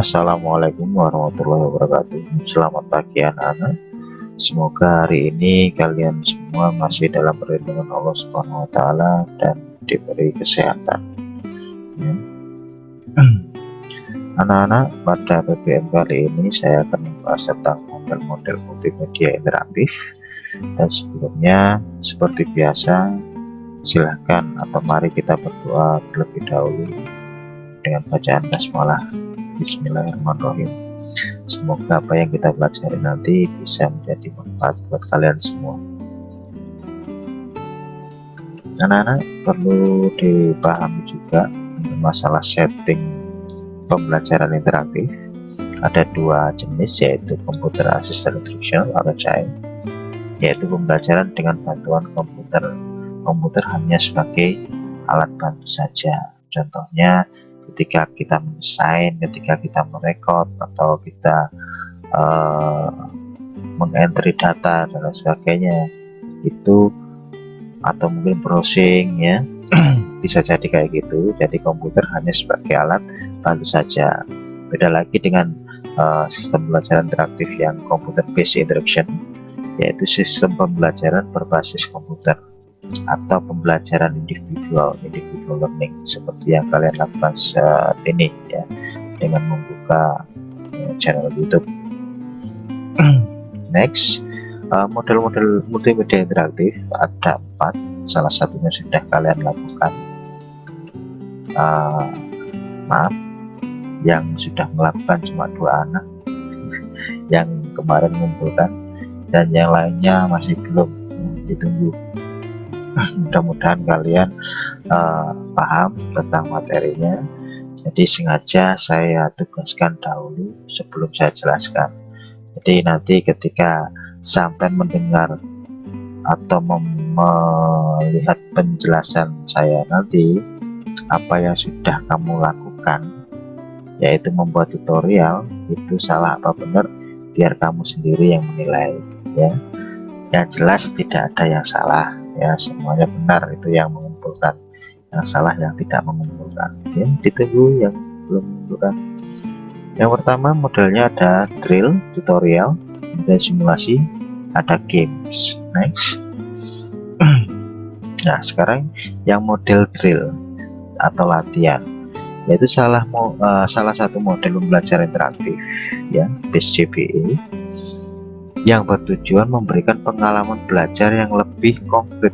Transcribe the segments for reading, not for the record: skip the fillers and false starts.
Assalamualaikum warahmatullahi wabarakatuh. Selamat pagi anak-anak. Semoga hari ini kalian semua masih dalam perlindungan Allah Subhanahu wa Ta'ala dan diberi kesehatan. Ya. Anak-anak, pada PPM kali ini saya akan membahas tentang model-model multimedia interaktif. Dan sebelumnya, seperti biasa, silahkan atau mari kita berdoa terlebih dahulu dengan bacaan basmalah. Bismillahirrahmanirrahim. Semoga apa yang kita pelajari nanti bisa menjadi manfaat buat kalian semua. Anak-anak, perlu dipahami juga masalah setting pembelajaran interaktif. Ada dua jenis, yaitu Computer Assisted Instruction atau CAI, yaitu pembelajaran dengan bantuan komputer. Komputer hanya sebagai alat bantu saja. Contohnya ketika kita mendesain, ketika kita merekod, atau kita mengentry data dan lain sebagainya, itu atau mungkin browsing, ya. Bisa jadi kayak gitu. Jadi komputer hanya sebagai alat bantu saja. Beda lagi dengan sistem pembelajaran interaktif yang computer based interaction, yaitu sistem pembelajaran berbasis komputer atau pembelajaran individual learning, seperti yang kalian lakukan saat ini, ya, dengan membuka channel YouTube. Next, model-model multimedia interaktif ada 4. Salah satunya sudah kalian lakukan. Maaf, yang sudah melakukan cuma 2 anak yang kemarin mengumpulkan, dan yang lainnya masih belum, ditunggu. Mudah-mudahan kalian paham tentang materinya. Jadi sengaja saya tugaskan dahulu sebelum saya jelaskan. Jadi nanti ketika sampai mendengar atau melihat penjelasan saya nanti, apa yang sudah kamu lakukan, yaitu membuat tutorial, itu salah apa benar biar kamu sendiri yang menilai, ya. Yang jelas tidak ada yang salah, ya, semuanya benar itu yang mengumpulkan, yang salah yang tidak mengumpulkan, ya. Ditunggu yang belum mengumpulkan. Yang pertama modelnya ada drill, tutorial, ada simulasi, ada games. Next. Nah, sekarang yang model drill atau latihan, yaitu salah satu model pembelajaran interaktif, ya, BSJBE, yang bertujuan memberikan pengalaman belajar yang lebih konkret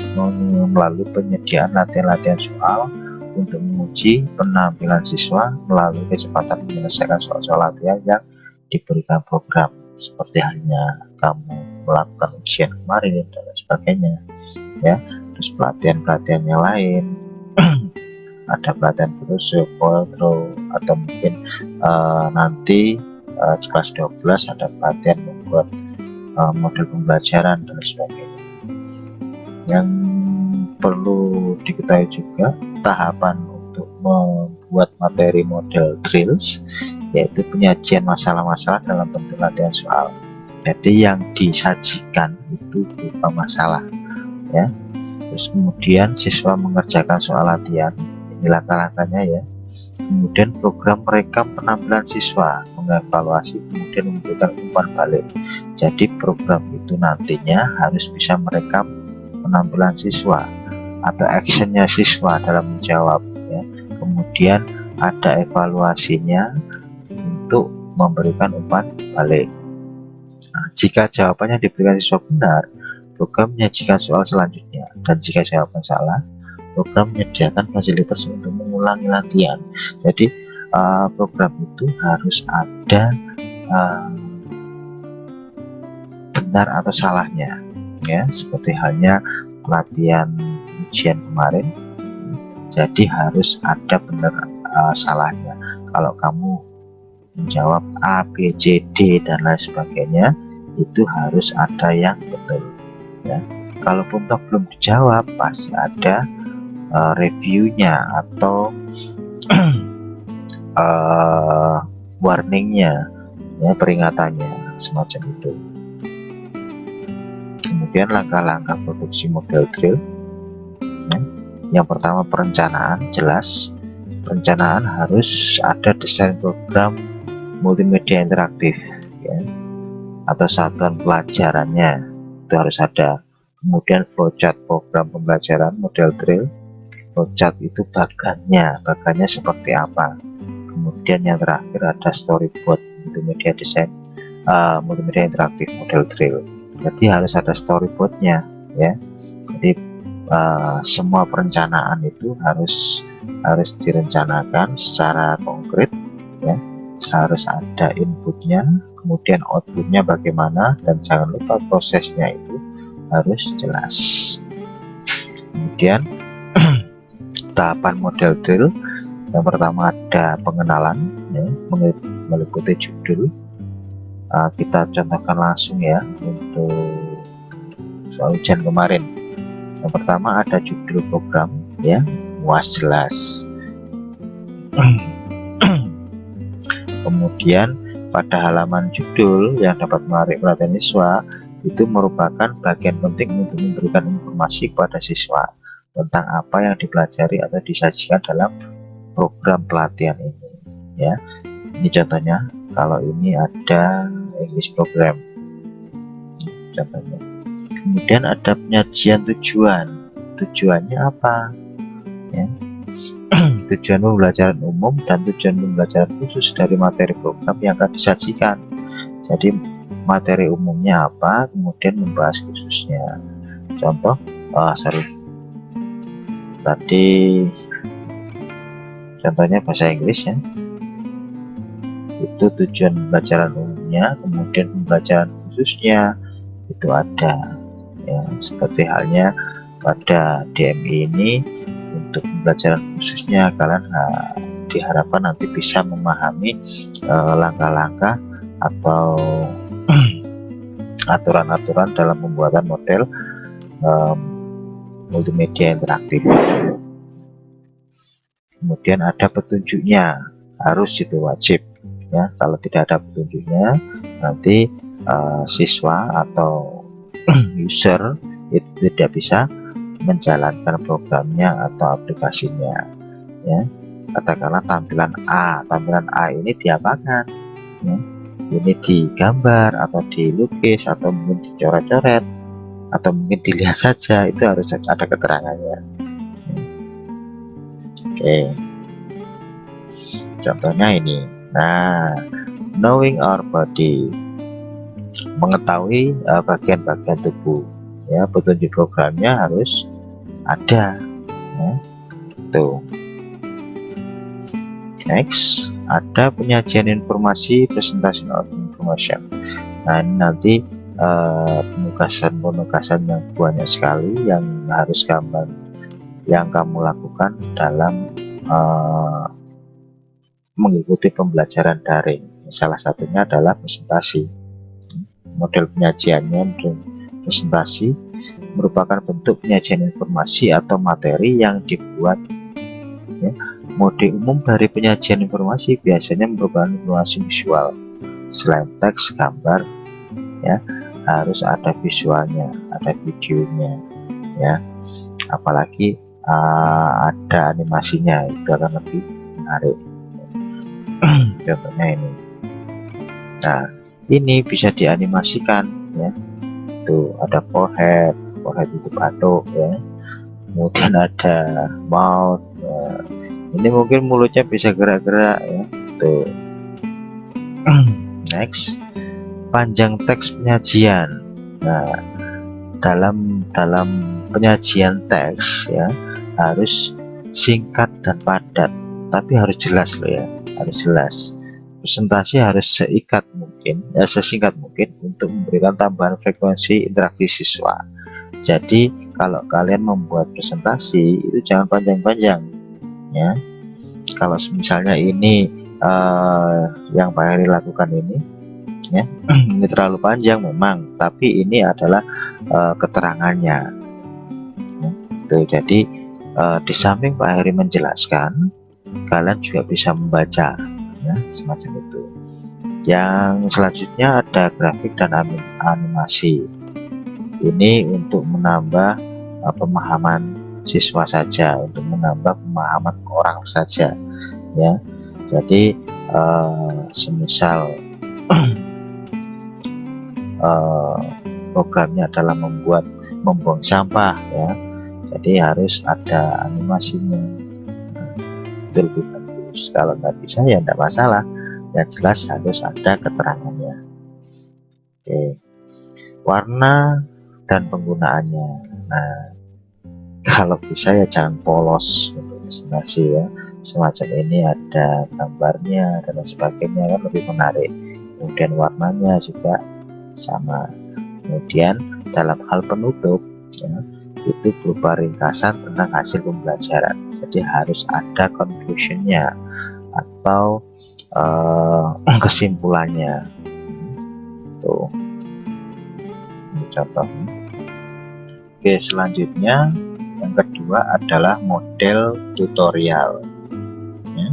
melalui penyediaan latihan-latihan soal untuk menguji penampilan siswa melalui kecepatan menyelesaikan soal-soal latihan yang diberikan program, seperti halnya kamu melakukan ujian kemarin dan lain sebagainya, ya. Terus pelatihan-pelatihan yang lain ada pelatihan Photoshop, Photoshop, atau mungkin nanti kelas 12 ada pelatihan membuat model pembelajaran dan sebagainya. Yang perlu diketahui juga tahapan untuk membuat materi model drills, yaitu penyajian masalah-masalah dalam bentuk latihan soal. Jadi yang disajikan itu berupa masalah, ya. Terus kemudian siswa mengerjakan soal latihan, ini langkah-langkahnya, ya. Kemudian program merekam penampilan siswa, mengevaluasi, kemudian memberikan umpan balik. Jadi program itu nantinya harus bisa merekam penampilan siswa atau actionnya siswa dalam menjawab, ya. Kemudian ada evaluasinya untuk memberikan umpan balik. Nah, jika jawabannya diberikan siswa benar, program menyajikan soal selanjutnya, dan jika jawaban salah, program menyediakan fasilitas untuk mengulangi latihan. Jadi program itu harus ada benar atau salahnya, ya, seperti halnya pelatihan ujian kemarin. Jadi harus ada benar salahnya. Kalau kamu menjawab A, B, C, D dan lain sebagainya, itu harus ada yang betul, ya. Kalaupun toh belum dijawab, pasti ada reviewnya atau warningnya, ya, peringatannya, semacam itu. Kemudian langkah-langkah produksi model drill, ya. Yang pertama perencanaan, jelas perencanaan harus ada desain program multimedia interaktif ya, atau satuan pelajarannya itu harus ada. Kemudian flowchart program pembelajaran model drill. Flowchart itu bagannya seperti apa. Kemudian yang terakhir ada storyboard multimedia design, multimedia interaktif model drill. Jadi harus ada storyboardnya ya. Jadi semua perencanaan itu harus direncanakan secara konkret ya, harus ada inputnya, kemudian outputnya bagaimana, dan jangan lupa prosesnya itu harus jelas. Kemudian tahapan model drill, yang pertama ada pengenalan ya, meliputi judul. Kita contohkan langsung ya untuk soal ujian kemarin. Yang pertama ada judul program ya, luas jelas. Kemudian pada halaman judul yang dapat menarik perhatian siswa itu merupakan bagian penting untuk memberikan informasi kepada siswa tentang apa yang dipelajari atau disajikan dalam program pelatihan ini ya. Ini contohnya, kalau ini ada English program contohnya. Kemudian ada penyajian tujuannya apa ya. Tujuan pembelajaran umum dan tujuan pembelajaran khusus dari materi program yang akan disajikan. Jadi materi umumnya apa, kemudian membahas khususnya. Contoh, tadi contohnya bahasa Inggris ya, itu tujuan pembelajaran umumnya, kemudian pembelajaran khususnya itu ada ya, seperti halnya pada DMI ini. Untuk pembelajaran khususnya kalian diharapkan nanti bisa memahami langkah-langkah atau aturan-aturan dalam pembuatan model multimedia interaktif. Kemudian ada petunjuknya, harus itu wajib ya. Kalau tidak ada petunjuknya nanti siswa atau user itu tidak bisa menjalankan programnya atau aplikasinya ya. Katakanlah tampilan A ini diapakan ya? Ini digambar atau dilukis atau mungkin dicoret-coret atau mungkin dilihat saja, itu harus ada keterangannya. Oke, contohnya ini. Nah, knowing our body, mengetahui bagian-bagian tubuh ya. Petunjuk programnya harus ada ya. Tuh. Next, ada penyajian informasi, presentation of information. Nah, ini nanti penugasan yang banyak sekali yang harus kamu lakukan dalam mengikuti pembelajaran daring. Salah satunya adalah presentasi. Model penyajiannya presentasi merupakan bentuk penyajian informasi atau materi yang dibuat ya. Mode umum dari penyajian informasi biasanya merupakan informasi visual. Selain teks, gambar ya, harus ada visualnya, ada videonya ya. Apalagi ada animasinya, itu akan lebih menarik. Contohnya ini. Nah, ini bisa dianimasikan ya. Tuh ada forehead itu batuk ya. Kemudian ada mouth ya. Ini mungkin mulutnya bisa gerak-gerak ya. Tuh. Next, panjang teks penyajian. Nah, dalam penyajian teks ya harus singkat dan padat, tapi harus jelas loh ya, harus jelas. Presentasi harus sesingkat mungkin untuk memberikan tambahan frekuensi interaksi siswa. Jadi kalau kalian membuat presentasi itu jangan panjang-panjang ya. Kalau misalnya ini yang Pak Heri lakukan ini ya, ini terlalu panjang memang, tapi ini adalah keterangannya ya. Tuh, jadi di samping Pak Heri menjelaskan, kalian juga bisa membaca ya, semacam itu. Yang selanjutnya ada grafik dan animasi. Ini untuk menambah pemahaman siswa saja, untuk menambah pemahaman orang saja ya. Jadi semisal programnya adalah membuang sampah ya, jadi harus ada animasinya. Itu lebih bagus. Kalau nggak bisa ya nggak masalah, yang jelas harus ada keterangannya. Oke, warna dan penggunaannya. Nah, kalau bisa ya jangan polos untuk presentasi ya, semacam ini ada gambarnya dan sebagainya kan lebih menarik. Kemudian warnanya juga sama. Kemudian dalam hal penutup ya, itu berupa ringkasan tentang hasil pembelajaran, jadi harus ada conclusionnya atau kesimpulannya. Tuh, ini contohnya. Oke, selanjutnya yang kedua adalah model tutorial ya.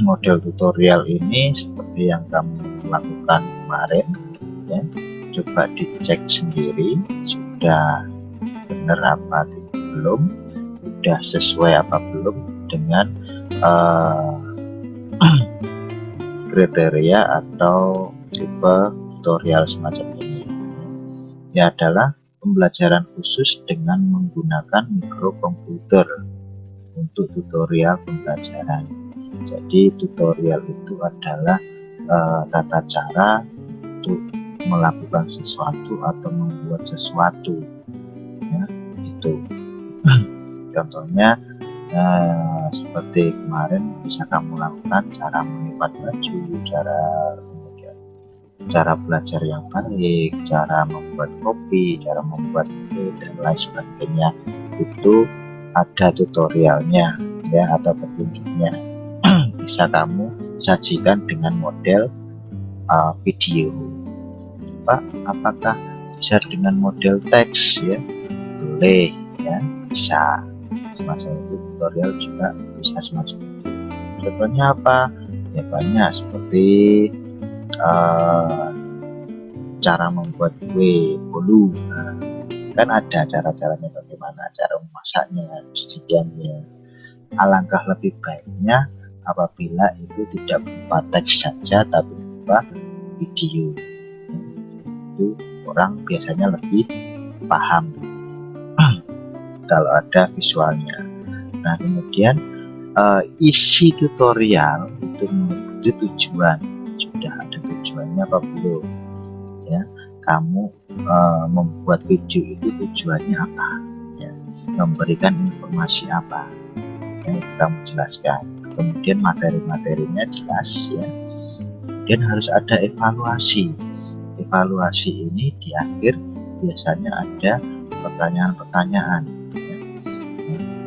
Model tutorial ini seperti yang kamu lakukan kemarin ya, coba dicek sendiri sudah benar apa belum, sudah sesuai apa belum dengan kriteria atau tipe tutorial semacam ini. Ini adalah pembelajaran khusus dengan menggunakan mikrokomputer untuk tutorial pembelajaran. Jadi tutorial itu adalah tata cara untuk melakukan sesuatu atau membuat sesuatu ya, itu contohnya seperti kemarin bisa kamu lakukan cara melipat baju, cara belajar yang baik, cara membuat kopi, cara membuat teh dan lain sebagainya. Itu ada tutorialnya ya, atau petunjuknya. Bisa kamu sajikan dengan model video. Pak, apakah bisa dengan model teks ya? Boleh ya, bisa semacam itu. Tutorial juga bisa semacam itu. Contohnya apa ya, banyak seperti cara membuat kue bolu. Nah, kan ada cara-caranya bagaimana cara memasaknya, cuciannya. Alangkah lebih baiknya apabila itu tidak berupa teks saja tapi berupa video. Itu orang biasanya lebih paham kalau ada visualnya. Nah, kemudian isi tutorial itu mengikuti tujuan. Sudah ada tujuannya apa belum ya, kamu membuat video itu tujuannya apa ya, memberikan informasi apa yang kamu jelaskan. Kemudian materi-materinya jelas ya. Kemudian harus ada evaluasi. Evaluasi ini di akhir biasanya ada pertanyaan-pertanyaan ya.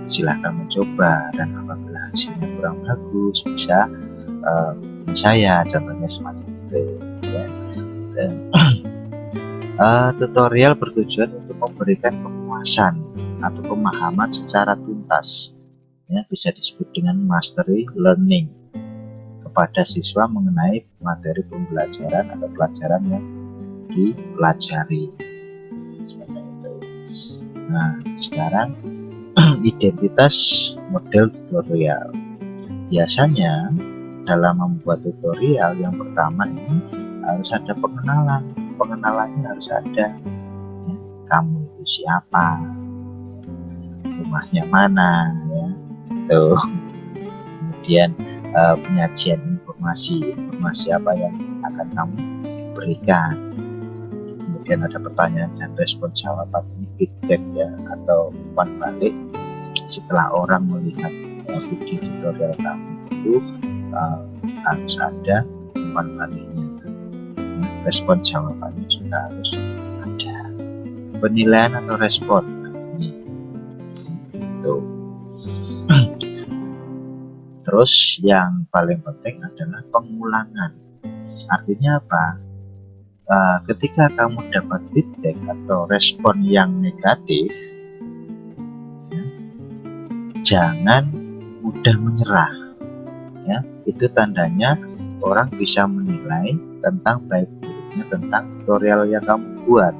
Silahkan mencoba, dan apabila hasilnya kurang bagus bisa saya contohnya semacam itu ya. Dan tutorial bertujuan untuk memberikan kepuasan atau pemahaman secara tuntas ya, bisa disebut dengan mastery learning kepada siswa mengenai materi pembelajaran atau pelajaran yang dipelajari seperti itu. Nah, sekarang identitas model tutorial. Biasanya dalam membuat tutorial yang pertama ini harus ada pengenalan. Pengenalannya harus ada ya, kamu itu siapa, rumahnya mana ya, tuh. Kemudian penyajian informasi apa yang akan kamu berikan. Kemudian ada pertanyaan dan respon jawaban, ini feedback ya, atau umpan balik setelah orang melihat video tutorial kamu itu harus ada umpan baliknya. Respon jawabannya juga harus ada. Penilaian atau respon ini tuh. Terus yang paling penting adalah pengulangan. Artinya apa? Ketika kamu dapat feedback atau respon yang negatif ya, jangan mudah menyerah ya. Itu tandanya orang bisa menilai tentang baik buruknya tentang tutorial yang kamu buat.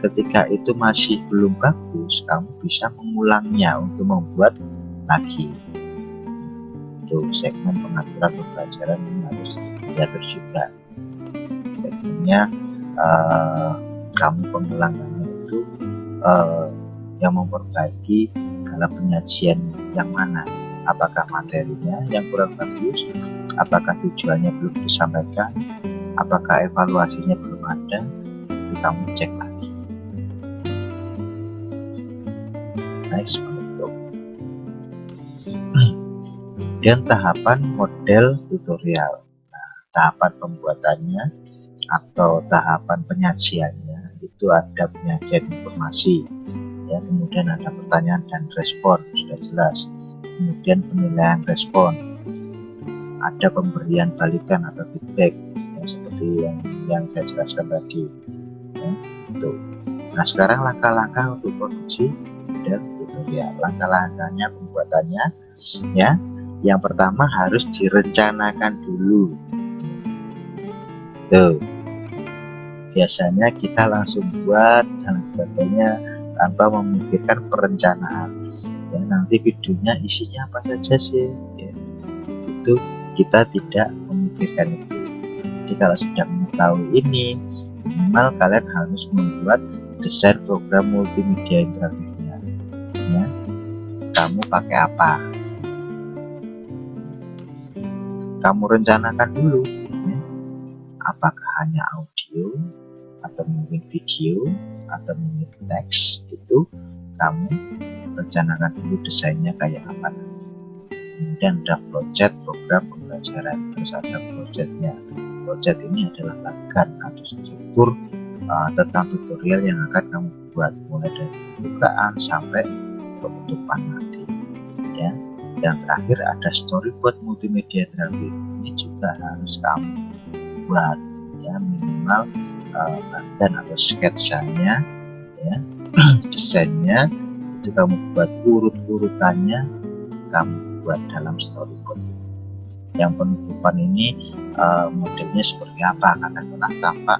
Ketika itu masih belum bagus, kamu bisa mengulangnya untuk membuat lagi Tuh, segmen pengaturan pembelajaran ini harus diatur juga. Segmennya kamu pengulangannya itu yang memperbaiki dalam penyajian yang mana, apakah materinya yang kurang bagus, apakah tujuannya belum disampaikan, apakah evaluasinya belum ada, itu kamu cek lagi. Next, untuk dan tahapan model tutorial. Nah, tahapan pembuatannya atau tahapan penyajiannya itu ada penyajian informasi, ya, kemudian ada pertanyaan dan respon, sudah jelas, kemudian penilaian respon, ada pemberian balikan atau feedback, ya, seperti yang saya jelaskan tadi, ya, tuh. Nah, sekarang langkah-langkah untuk produksi model tutorial. Langkah-langkahnya pembuatannya, ya, yang pertama harus direncanakan dulu. Tuh, biasanya kita langsung buat dan sebagainya tanpa memikirkan perencanaan, ya, nanti videonya isinya apa saja sih, ya, itu kita tidak memikirkan itu. Jadi kalau sudah mengetahui ini, minimal kalian harus membuat desain program multimedia interaktifnya, ya. Kamu pakai apa, kamu rencanakan dulu, ya. Apakah hanya audio atau mungkin video atau mungkin teks, itu kamu rencanakan dulu desainnya kayak apa. Kemudian ada project program pembelajaran, terus ada projectnya. Project ini adalah bagan atau struktur tentang tutorial yang akan kamu buat, mulai dari pembukaan sampai penutupan nanti, ya. Yang terakhir ada storyboard multimedia interaktif, ini juga harus kamu buat, ya, minimal bagan atau sketsanya, ya, desainnya itu kamu buat, urut-urutannya kamu buat dalam storyboard. Yang penutupan ini modelnya seperti apa, katakanlah tampak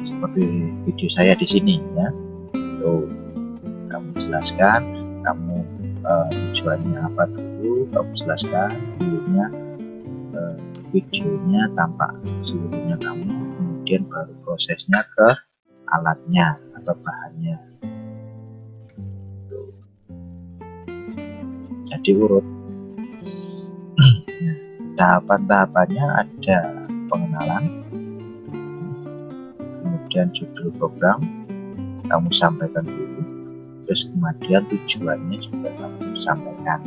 seperti video saya di sini, ya. Tuh, kamu jelaskan, kamu tujuannya apa dulu, kamu jelaskan dulunya, videonya tampak seluruhnya kamu, kemudian baru prosesnya ke alatnya atau bahannya. Tuh. Jadi urut. Tahapan-tahapannya ada pengenalan, kemudian judul program kamu sampaikan dulu, terus kemudian tujuannya juga kamu sampaikan,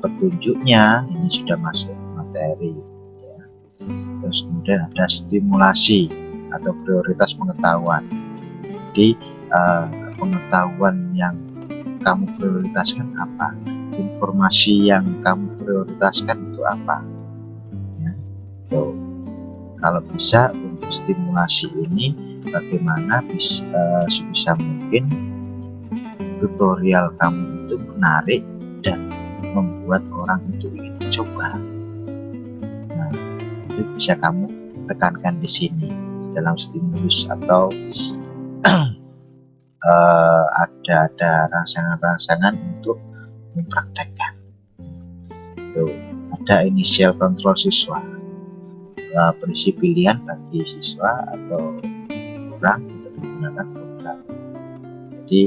petunjuknya ini sudah masuk materi, ya. Terus kemudian ada stimulasi atau prioritas pengetahuan. Jadi pengetahuan yang kamu prioritaskan apa, informasi yang kamu prioritaskan itu apa, ya. So, kalau bisa untuk stimulasi ini bagaimana sebisa mungkin tutorial kamu itu menarik dan membuat orang itu ingin coba. Nah, itu bisa kamu tekankan di sini dalam stimulus atau ada rangsangan-rangsangan untuk mempraktekkan. Tuh, ada initial control siswa, berisi pilihan bagi siswa atau orang untuk menggunakan program. Jadi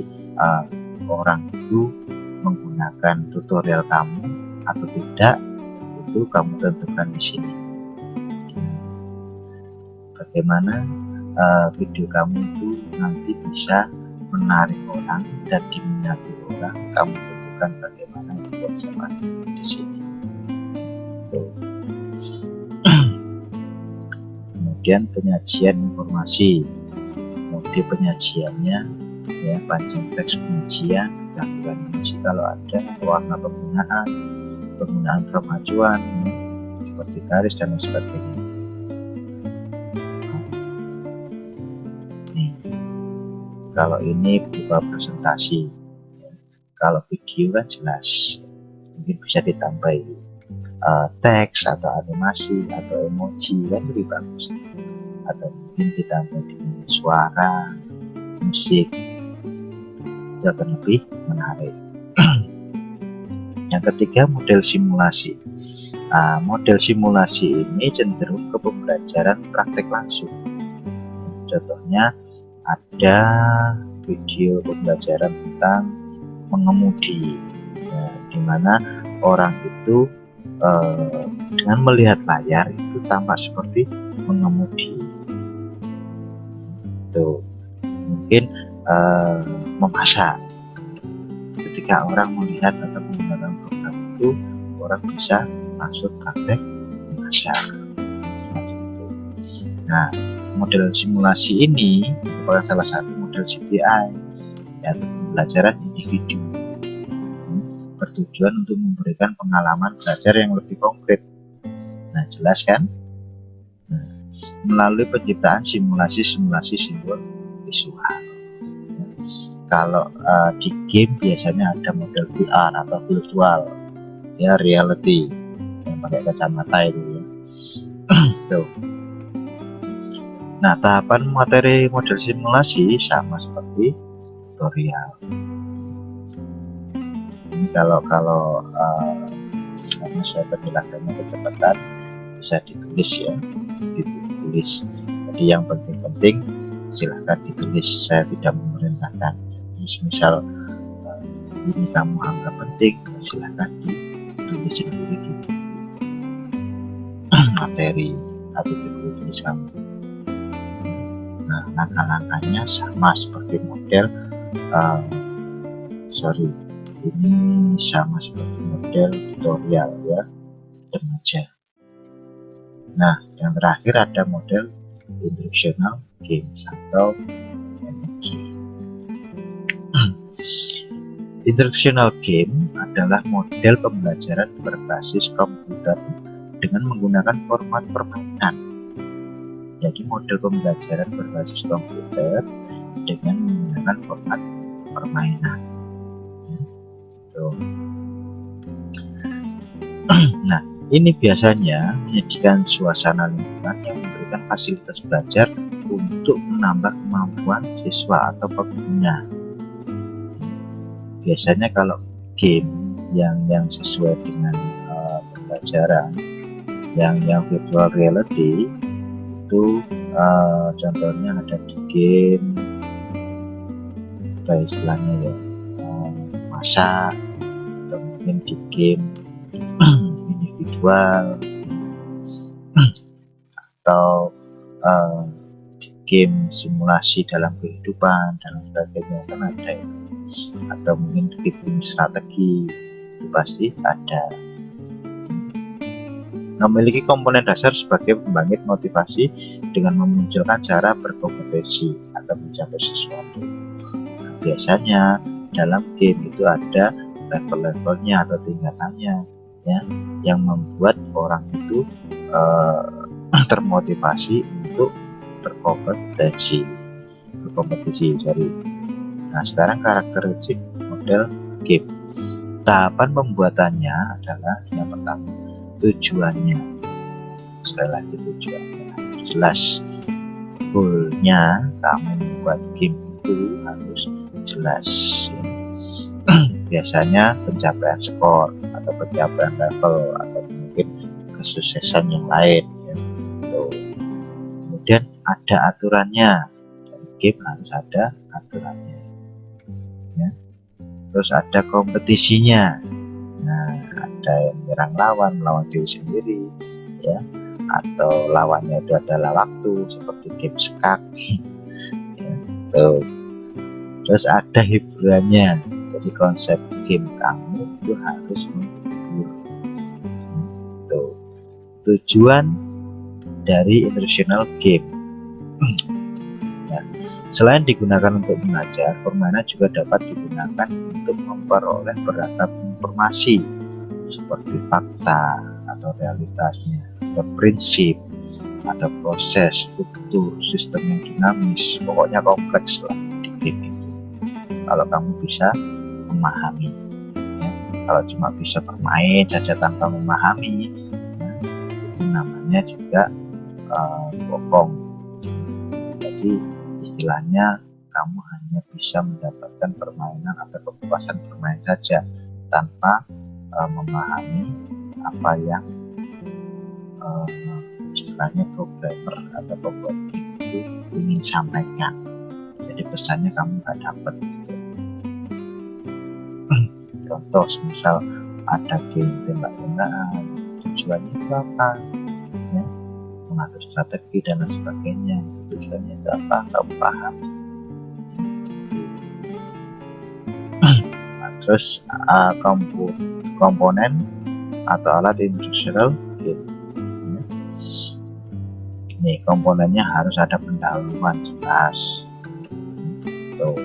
orang itu menggunakan tutorial kamu atau tidak, itu kamu tentukan di sini. Bagaimana video kamu itu nanti bisa menarik orang dan diminati orang, kamu tentukan bagaimana konsepnya di sini. Kemudian penyajian informasi, mode penyajiannya, ya, panjang teks penyajian, gangguan emosi kalau ada, warna penggunaan kemajuan, ya, seperti garis dan sebagainya. Kalau ini berupa presentasi, ya. Kalau video kan jelas, mungkin bisa ditambahi teks atau animasi atau emoji, kan lebih bagus, atau mungkin ditambah dengan suara, musik, itu akan lebih menarik. Yang ketiga, model simulasi. Model simulasi ini cenderung ke pembelajaran praktek langsung. Contohnya ada video pembelajaran tentang mengemudi, di mana orang itu dengan melihat layar itu tampak seperti mengemudi. Tuh, mungkin memasak. Ketika orang melihat atau menggunakan program itu, orang bisa masuk praktek memasak. Nah, model simulasi ini merupakan salah satu model CPI, yaitu pembelajaran individu, bertujuan untuk memberikan pengalaman belajar yang lebih konkret. Nah, jelas kan? Melalui penciptaan simulasi-simulasi simbol visual. Kalau di game biasanya ada model VR atau virtual ya reality yang pakai kacamata itu ya. Tuh. Nah, tahapan materi model simulasi sama seperti tutorial. Ini kalau karena saya penjelasannya kecepatan bisa ditulis ya, ditulis. Jadi yang penting-penting silahkan ditulis, saya tidak memerintahkan. Misal ini kamu anggap penting, silahkan ditulis sendiri di materi atau ditulis kamu. Nah, langkah-langkahnya sama seperti model ini sama seperti model tutorial ya, remaja. Nah, yang terakhir ada model instructional games atau MG. Instructional game adalah model pembelajaran berbasis komputer dengan menggunakan format permainan. Jadi model pembelajaran berbasis komputer dengan menggunakan format permainan. Nah, ini biasanya menjadikan suasana lingkungan yang memberikan fasilitas belajar untuk menambah kemampuan siswa atau pengguna. Biasanya kalau game yang sesuai dengan pembelajaran yang virtual reality itu contohnya ada di game apa istilahnya ya, masak, atau mungkin di game individual atau di game simulasi dalam kehidupan dan sebagainya kan ada ya. Atau mungkin di game strategi itu pasti ada. Memiliki komponen dasar sebagai pembangkit motivasi dengan memunculkan cara berkompetisi atau mencapai sesuatu. Nah, biasanya dalam game itu ada level-levelnya atau tingkatannya ya, yang membuat orang itu termotivasi untuk berkompetisi. Jadi, nah sekarang karakteristik model game. Tahapan pembuatannya adalah yang pertama tujuannya. Sekali lagi tujuannya jelas, goalnya kamu membuat game itu harus jelas. Biasanya pencapaian skor atau pencapaian level atau mungkin kesuksesan yang lain ya. Kemudian ada aturannya, game harus ada aturannya ya. Terus ada kompetisinya. Nah, ada yang menyerang melawan diri sendiri ya, atau lawannya itu adalah waktu seperti game skak ya. Terus ada hiburannya, jadi konsep game kamu itu harus menghibur. Tujuan dari instructional game ya, selain digunakan untuk mengajar, permainan juga dapat digunakan untuk memperoleh beragam informasi seperti fakta atau realitasnya, atau prinsip, atau proses, struktur, sistem yang dinamis. Pokoknya kompleks lah di game itu. Kalau kamu bisa memahami ya. Kalau cuma bisa bermain saja tanpa memahami ya, itu namanya juga bohong. Jadi istilahnya kamu hanya bisa mendapatkan permainan atau kepuasan bermain saja tanpa memahami apa yang istilahnya programmer atau pembuat itu ingin sampaikan. Jadi pesannya kamu nggak dapat gitu. Contoh misal ada game tembak-tembakan, tujuannya itu apa ya, mengatur strategi dan lain sebagainya, tujuannya itu apa, kamu paham. Nah, terus komponen atau alat instructional game. Nih komponennya harus ada pendahuluan jelas. Tuh.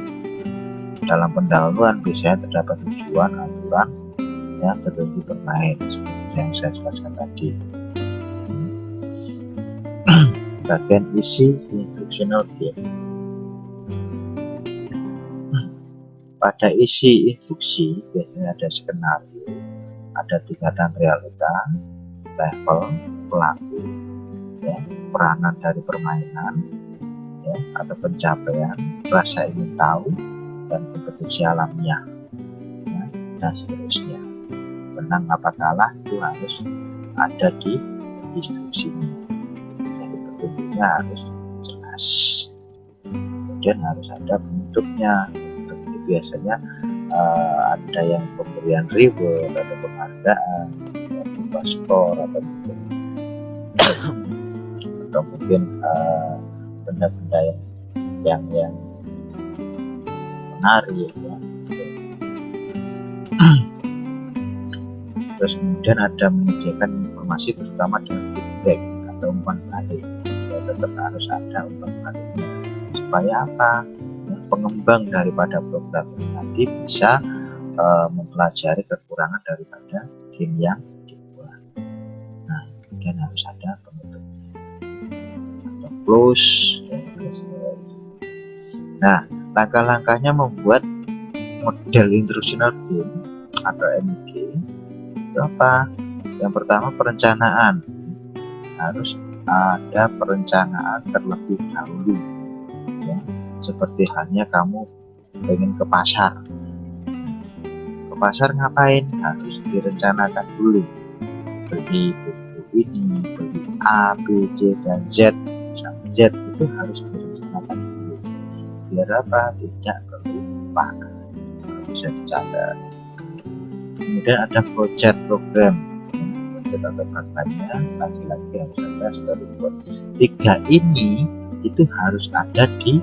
Dalam pendahuluan biasanya terdapat tujuan, aturan, ya tertentu bermain seperti yang saya jelaskan tadi. Bagian isi instructional game. Pada isi instruksi biasanya ada skenario, ada tingkatan realita, level, pelaku, ya, peranan dari permainan, ya, atau pencapaian, rasa ingin tahu, dan kompetisi alamiah, ya, dan seterusnya. Menang apa kalah itu harus ada di instruksinya. Jadi petunjuknya harus jelas. Kemudian harus ada bentuknya. Bentuk ini biasanya ada yang pemberian reward atau penghargaan, berupa skor atau mungkin benda-benda yang menarik ya. Terus kemudian ada menyediakan informasi terutama dengan feedback atau umpan balik. Ya, tetap harus ada umpan baliknya supaya apa? Ya, pengembang daripada program ini nanti bisa mempelajari kekurangan daripada game yang dibuat. Nah, kemudian harus ada penutupnya atau close. Nah, langkah-langkahnya membuat model instructional game atau MG itu apa? Yang pertama perencanaan. Harus ada perencanaan terlebih dahulu ya. Seperti halnya kamu ingin ke pasar. Ke pasar ngapain? Harus direncanakan dulu. Beli buku ini, beli A, B, C, dan Z. Sampai Z itu harus direncanakan dulu. Biar apa? Tidak kelupaan. Bisa dicatat. Kemudian ada project program. Project atau programnya lagi-lagi harus ada storyboard. 3 ini itu harus ada di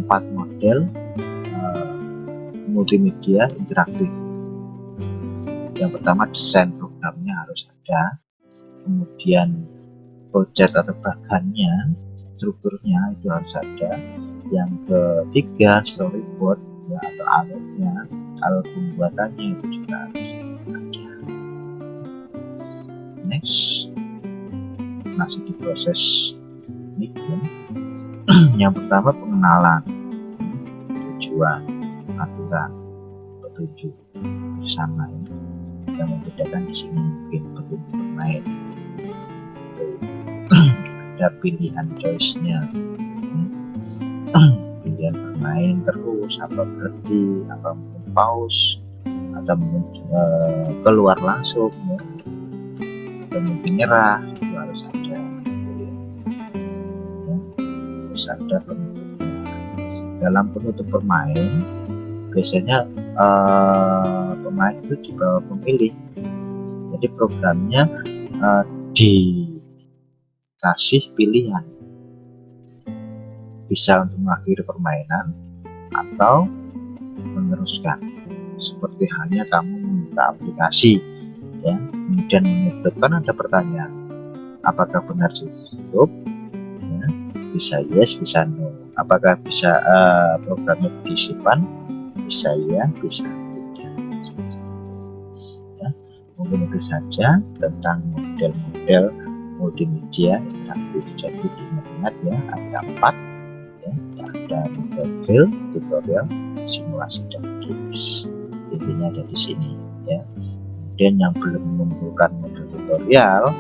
4 model multimedia interaktif. Yang pertama desain programnya harus ada, kemudian project atau bagannya, strukturnya itu harus ada. Yang ketiga storyboard ya, atau alatnya, alat pembuatannya itu juga harus ada. Next, masih di proses bikin. Yang pertama pengenalan, tujuan, aturan, petunjuk bersama ini. Yang membedakan di sini mungkin petunjuk bermain. Ada pilihan choice-nya. Pilihan bermain terus, apa berhenti, apa mungkin pause, atau mungkin keluar langsung ya. Atau mungkin nyerah, itu harus ada ya. Harus ada penutupnya. Dalam penutup bermain biasanya pemain itu di bawah pemilih, jadi programnya dikasih pilihan, bisa untuk mengakhiri permainan atau meneruskan. Seperti halnya kamu membuka aplikasi ya, kemudian menutup, kan ada pertanyaan apakah benar ditutup ya, bisa yes bisa no, apakah bisa programnya disimpan, bisa ya bisa tidak ya. Mungkin itu saja tentang model-model multimedia interaktif. Jadi diingat ya, ada 4 ya, ada model drill, tutorial, simulasi, dan games. Intinya ada di sini ya. Kemudian yang belum mengumpulkan model tutorial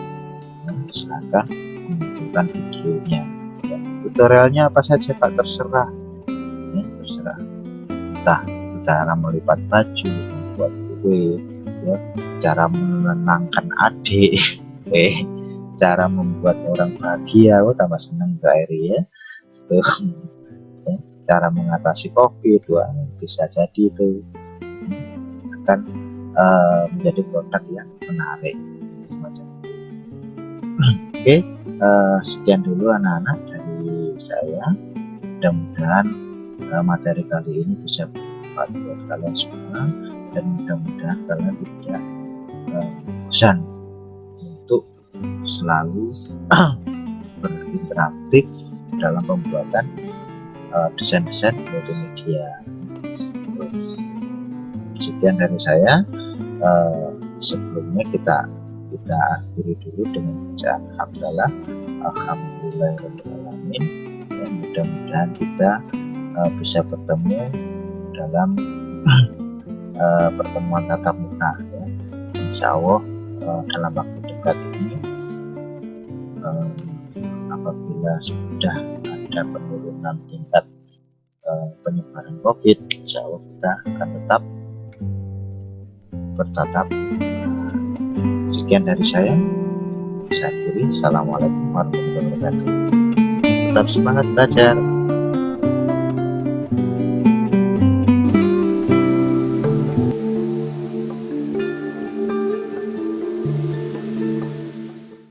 ya, silahkan mengumpulkan videonya ya. Tutorialnya apa saja Pak, terserah ya, terserah, entah cara melipat baju, membuat kue, ya, cara menenangkan adik, cara membuat orang bahagia, tambah senang ke Airi ya. Tuh, ya, cara mengatasi COVID, wah, bisa jadi itu akan menjadi produk yang menarik. Oke, sekian dulu anak-anak dari saya. Mudah-mudahan materi kali ini bisa bermanfaat buat kalian semua, dan mudah-mudahan kalian tidak bosan untuk selalu berinteraktif dalam pembuatan desain-desain multimedia. Sekian dari saya. Sebelumnya kita akhiri dulu dengan bacaan hamdalah. Alhamdulillahirobbilalamin. Mudah-mudahan kita bisa bertemu dalam pertemuan tatap muka ya. Insya Allah dalam waktu dekat ini, apabila sudah ada penurunan tingkat penyebaran COVID, insya Allah kita akan tetap bertatap. Sekian dari saya akhiri. Assalamualaikum warahmatullahi wabarakatuh. Tetap semangat belajar.